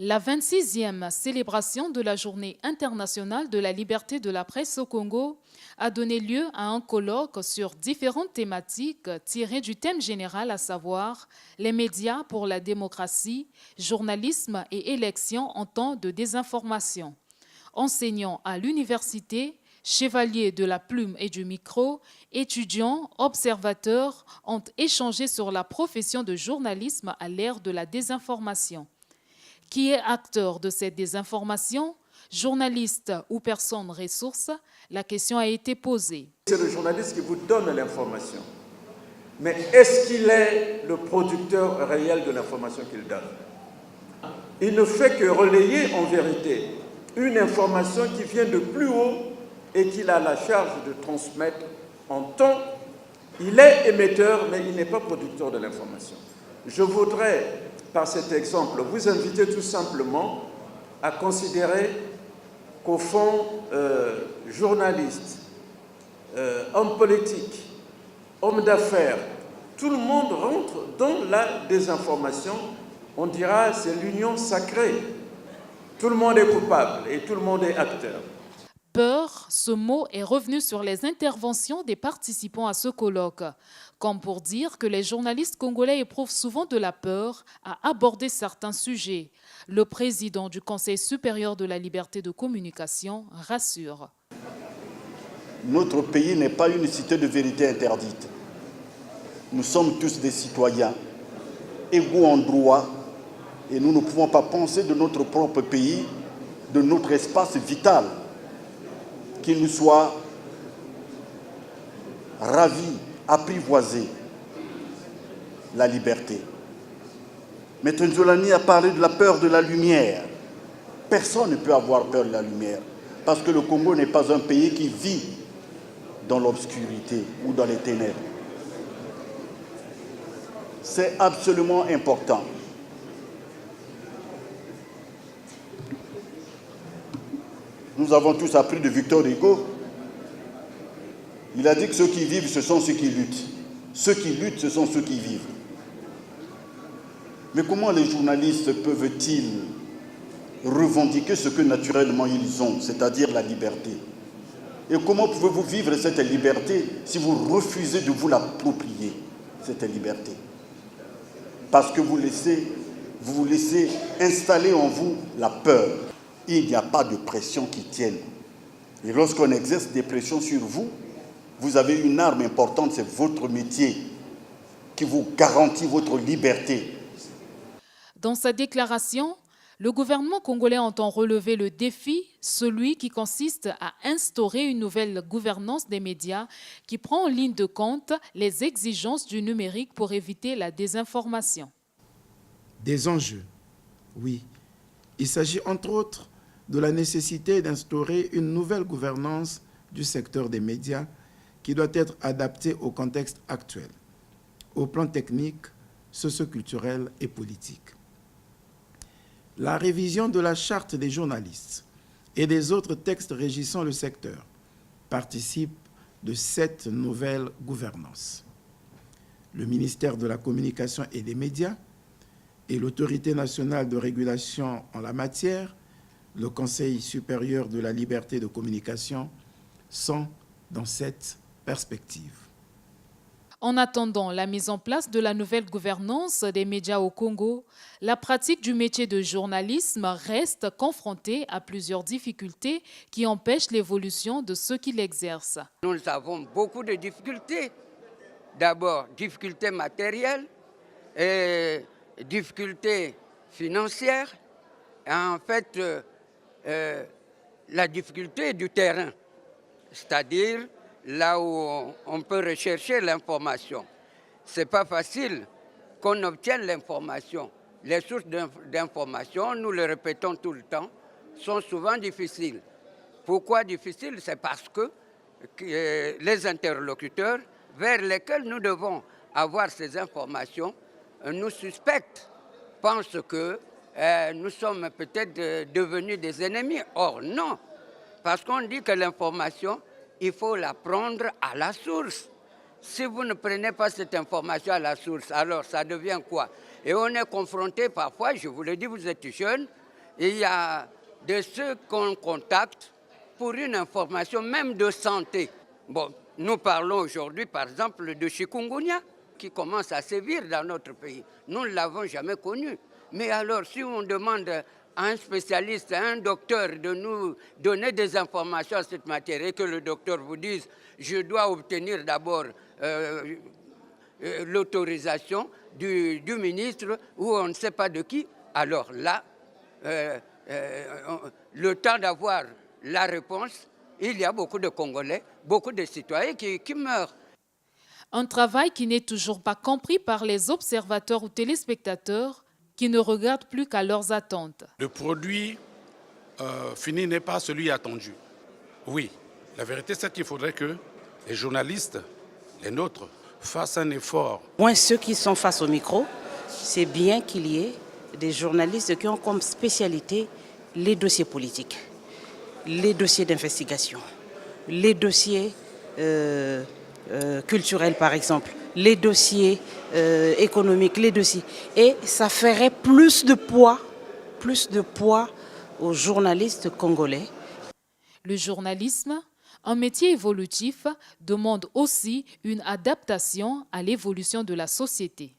La 26e célébration de la Journée internationale de la liberté de la presse au Congo a donné lieu à un colloque sur différentes thématiques tirées du thème général, à savoir les médias pour la démocratie, journalisme et élections en temps de désinformation. Enseignants à l'université, chevaliers de la plume et du micro, étudiants, observateurs ont échangé sur la profession de journalisme à l'ère de la désinformation. Qui est acteur de cette désinformation, journaliste ou personne ressource? La question a été posée. C'est le journaliste qui vous donne l'information. Mais est-ce qu'il est le producteur réel de l'information qu'il donne? Il ne fait que relayer en vérité une information qui vient de plus haut et qu'il a la charge de transmettre en temps. Il est émetteur, mais il n'est pas producteur de l'information. Je voudrais, par cet exemple, vous inviter tout simplement à considérer qu'au fond, journalistes, hommes politiques, hommes d'affaires, tout le monde rentre dans la désinformation. On dira que c'est l'union sacrée. Tout le monde est coupable et tout le monde est acteur. Peur, ce mot est revenu sur les interventions des participants à ce colloque, comme pour dire que les journalistes congolais éprouvent souvent de la peur à aborder certains sujets. Le président du Conseil supérieur de la liberté de communication rassure. Notre pays n'est pas une cité de vérité interdite. Nous sommes tous des citoyens, égaux en droit, et nous ne pouvons pas penser de notre propre pays, de notre espace vital, qu'il nous soit ravi, apprivoisé, la liberté. Maître Nzolani a parlé de la peur de la lumière. Personne ne peut avoir peur de la lumière, parce que le Congo n'est pas un pays qui vit dans l'obscurité ou dans les ténèbres. C'est absolument important. Nous avons tous appris de Victor Hugo. Il a dit que ceux qui vivent, ce sont ceux qui luttent. Ceux qui luttent, ce sont ceux qui vivent. Mais comment les journalistes peuvent-ils revendiquer ce que naturellement ils ont, c'est-à-dire la liberté? Et comment pouvez-vous vivre cette liberté si vous refusez de vous l'approprier, cette liberté? Parce que vous vous laissez installer en vous la peur. Il n'y a pas de pression qui tienne. Et lorsqu'on exerce des pressions sur vous, vous avez une arme importante, c'est votre métier, qui vous garantit votre liberté. Dans sa déclaration, le gouvernement congolais entend relever le défi, celui qui consiste à instaurer une nouvelle gouvernance des médias qui prend en ligne de compte les exigences du numérique pour éviter la désinformation. Des enjeux, oui. Il s'agit entre autres de la nécessité d'instaurer une nouvelle gouvernance du secteur des médias qui doit être adaptée au contexte actuel, au plan technique, socioculturel et politique. La révision de la charte des journalistes et des autres textes régissant le secteur participe de cette nouvelle gouvernance. Le ministère de la Communication et des Médias et l'Autorité nationale de régulation en la matière, le Conseil supérieur de la liberté de communication, sont dans cette perspective. En attendant la mise en place de la nouvelle gouvernance des médias au Congo, la pratique du métier de journalisme reste confrontée à plusieurs difficultés qui empêchent l'évolution de ceux qui l'exercent. Nous avons beaucoup de difficultés. D'abord, difficultés matérielles et difficultés financières. En fait, la difficulté du terrain, c'est-à-dire là où on peut rechercher l'information. Ce n'est pas facile qu'on obtienne l'information. Les sources d'information, nous le répétons tout le temps, sont souvent difficiles. Pourquoi difficiles? C'est parce que les interlocuteurs vers lesquels nous devons avoir ces informations nous suspectent, pensent que nous sommes peut-être devenus des ennemis. Or, non, parce qu'on dit que l'information, il faut la prendre à la source. Si vous ne prenez pas cette information à la source, alors ça devient quoi? Et on est confronté parfois, je vous le dis, vous êtes jeunes, il y a de ceux qu'on contacte pour une information même de santé. Bon, nous parlons aujourd'hui par exemple de chikungunya qui commence à sévir dans notre pays. Nous ne l'avons jamais connu. Mais alors si on demande à un spécialiste, à un docteur de nous donner des informations à cette matière et que le docteur vous dise « je dois obtenir d'abord l'autorisation du ministre ou on ne sait pas de qui », alors là, le temps d'avoir la réponse, il y a beaucoup de Congolais, beaucoup de citoyens qui meurent. Un travail qui n'est toujours pas compris par les observateurs ou téléspectateurs qui ne regardent plus qu'à leurs attentes. Le produit fini n'est pas celui attendu. Oui, la vérité c'est qu'il faudrait que les journalistes, les nôtres, fassent un effort. Moins ceux qui sont face au micro, c'est bien qu'il y ait des journalistes qui ont comme spécialité les dossiers politiques, les dossiers d'investigation, les dossiers culturels par exemple, les dossiers économiques, les dossiers. Et ça ferait plus de poids aux journalistes congolais. Le journalisme, un métier évolutif, demande aussi une adaptation à l'évolution de la société.